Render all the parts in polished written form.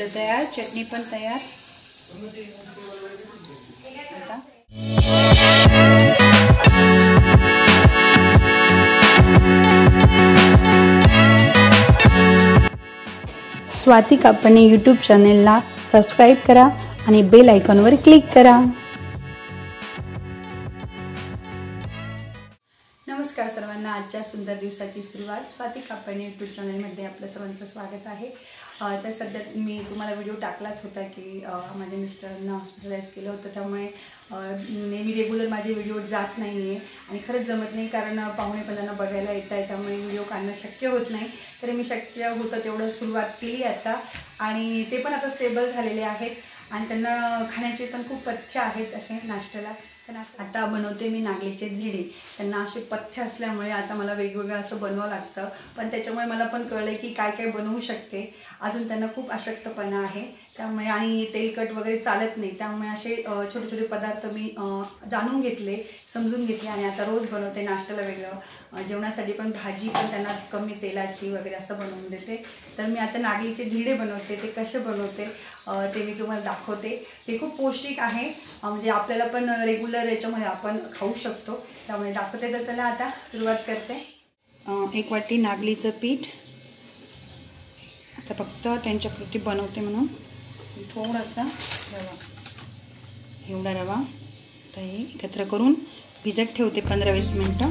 Batter तयार, चटणी पण तयार। आता स्वाती कापणे यूट्यूब चॅनेलला सबस्क्राईब करा आणि बेल आयकॉनवर क्लिक करा। नमस्कार सर्वांना, आजच्या सुंदर दिवसाची सुरुवात स्वाती कापणे यूट्यूब चॅनलमध्ये आपलं सर्वांचं स्वागत आहे। तर सध्या मी तुम्हाला व्हिडिओ टाकलाच होता की माझ्या मिस्टरांना हॉस्पिटलाइज केलं होतं, त्यामुळे नेहमी रेग्युलर माझे व्हिडिओ जात नाही आहे आणि खरंच जमत नाही, कारण पाहुणे पण त्यांना बघायला येत आहे, त्यामुळे व्हिडिओ काढणं शक्य होत नाही। तरी मी शक्य होतं तेवढं सुरुवात केली आता, आणि ते पण आता स्टेबल झालेले आहेत आणि त्यांना खाण्याचे पण खूप पथ्य आहेत असे नाश्त्याला। आता बनवते मी नागलीचे धिरडे। त्यांना असे पथ्य असल्यामुळे आता मला वेगवेगळं असं बनवावं लागतं, पण त्याच्यामुळे मला पण कळलं की काय काय बनवू शकते। अजून त्यांना खूप अशक्तपणा आहे, त्यामुळे आणि तेलकट वगैरे चालत नाही, त्यामुळे असे छोटे छोटे पदार्थ मी जाणून घेतले, समजून घेतले आणि आता रोज बनवते। नाश्त्याला वेगळं, जेवणासाठी पण भाजी पण त्यांना कमी तेलाची वगैरे असं बनवून देते। तर मी आता नागलीचे धिरडे बनवते, ते कसे बनवते ते मी तुम्हाला दाखवते। ते खूप पौष्टिक आहे, म्हणजे आपल्याला पण रेग्युलर याच्यामध्ये आपण खाऊ शकतो, त्यामुळे दाखवते। तर चला आता सुरुवात करते। 1 वाटी नागलीचं पीठ, आता फक्त त्यांच्यापुरती बनवते म्हणून थोडासा रवा, एवढा रवा आता हे एकत्र करून भिजत ठेवते 15-20 मिनिटं।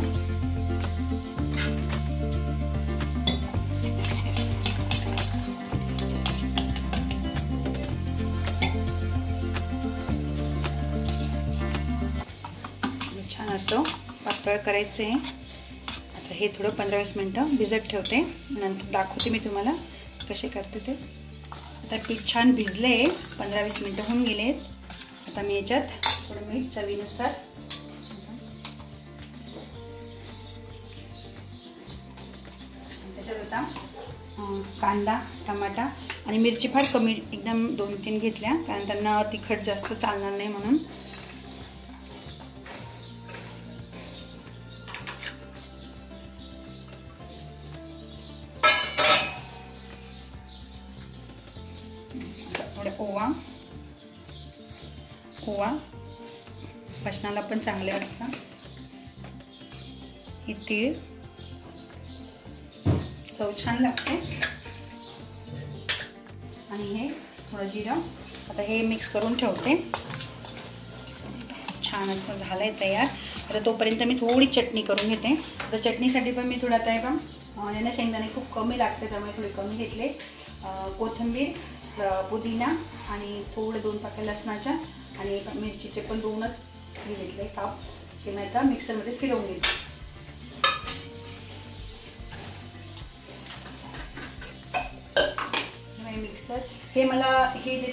छान असं पातळ करायचं आहे। आता हे थोडं 15-20 मिनिटं भिजत ठेवते, नंतर दाखवते मी तुम्हाला कसे करते ते। आता पीठ छान भिजले, 15-20 मिनिटं होऊन गेलेत। आता मी याच्यात थोडं मीठ चवीनुसार, त्याच्यात आता कांदा, टमाटा आणि मिरची फार कमी, एकदम 2-3 घेतल्या, कारण त्यांना तिखट जास्त चालणार नाही म्हणून। थोडे ओवा पचनाला पण चांगले असतात। हे तीळ, चव छान लागते, आणि हे थोडं जिरं। आता हे मिक्स करून ठेवते। छान असं झालंय तयार। आता तोपर्यंत मी थोडी चटणी करून घेते। आता चटणीसाठी पण मी थोडं आता आहे का यांना शेंगदाणे खूप कमी लागते, त्यामुळे थोडे कमी घेतले। कोथिंबीर, पुदिना आणि थोडे 2 पाकळ्या लसणाच्या, आणि मिरचीचे पण 2च घेतले काप। हे मी आता मिक्सरमध्ये फिरवून घेते। मिक्सर हे मला, हे जे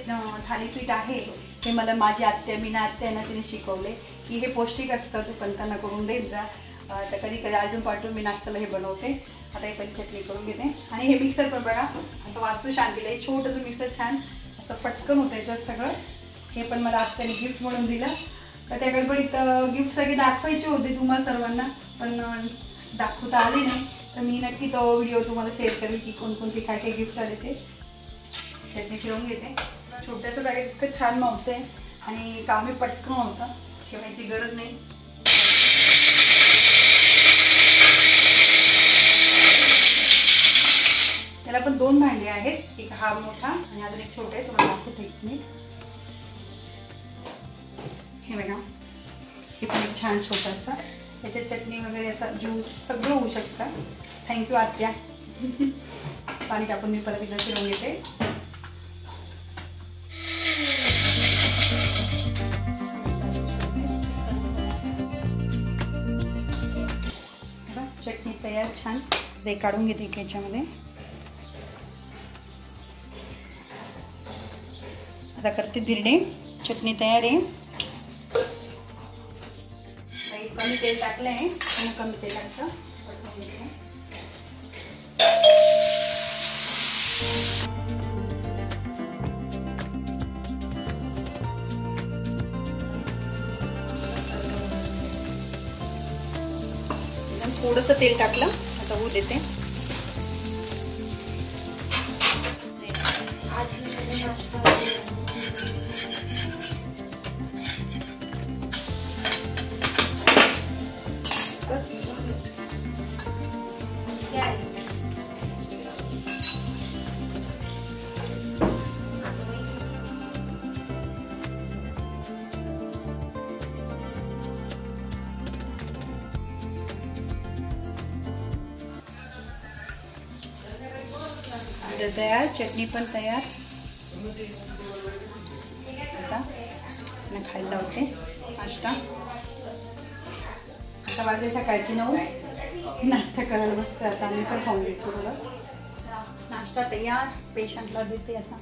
थालीपीठ आहे हे मला माझी आत्या, मीना आत्या ना, तिने शिकवले की हे पौष्टिक असतं, तू पण त्यांना करून देत जा। तर कधी कधी आलटून पालटून मी नाश्त्याला हे बनवते। आता हे पण चटणी करून घेते, आणि हे मिक्सर पण बघा आता वास्तू शांतीला हे छोटंसं मिक्सर, छान असं पटकन होतं याच्यात सगळं। हे पण मला आत्याने गिफ्ट म्हणून दिलं, तर त्या गडबडीत गिफ्ट सगळे दाखवायचे होते तुम्हाला सर्वांना, पण दाखवता आले नाही। तर मी नक्की तो व्हिडिओ तुम्हाला शेअर करेल की कोणकोणते काय काय गिफ्ट आले ते। चटणी ठेवून घेते। छोटंसं पॅकेट इतकं छान मावतं आहे आणि कामही पटकन होतं, ठेवायची गरज नाही। त्याला पण 2 भांडे आहेत, एक हा मोठा आणि अजून एक छोटा आहे, तुम्हाला दाखवते मी। हे बघा, हे पण एक छान छोटासा, त्याच्यात चटणी वगैरे असा ज्यूस सगळं होऊ शकतं। थँक्यू आत्या। पाणी टाकून मी परत एकदा फिरवून घेते। चटणी तयार छान, ते काढून घेते याच्यामध्ये। आता करते धिरडे। चटणी तयार आहे, कमी तेल टाकलं आहे, कमी तेल टाकतं असं घेते। थोडंसं तेल टाकलं, आता होऊ देते। तयार, चटणी पण तयार. आता खायला लावते नाश्ता. आता वाजले सकाळची 9. नाश्ता करायला बसते आता. आम्ही पण खाऊन घेतो. बघा नाश्ता तयार. पेशंटला देते. आता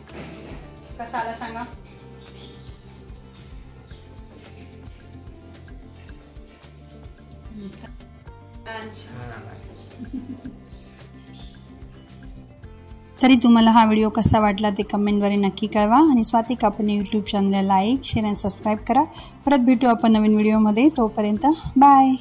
कसा आला सांगा. तरी तुम्हाला हा व्हिडिओ कसा वाटला ते कमेंटद्वारे नक्की कळवा. आणि स्वाती कापणे यूट्यूब चॅनलला लाईक, शेअर आणि सबस्क्राईब करा. परत भेटू आपण नवीन व्हिडिओमध्ये. तोपर्यंत बाय.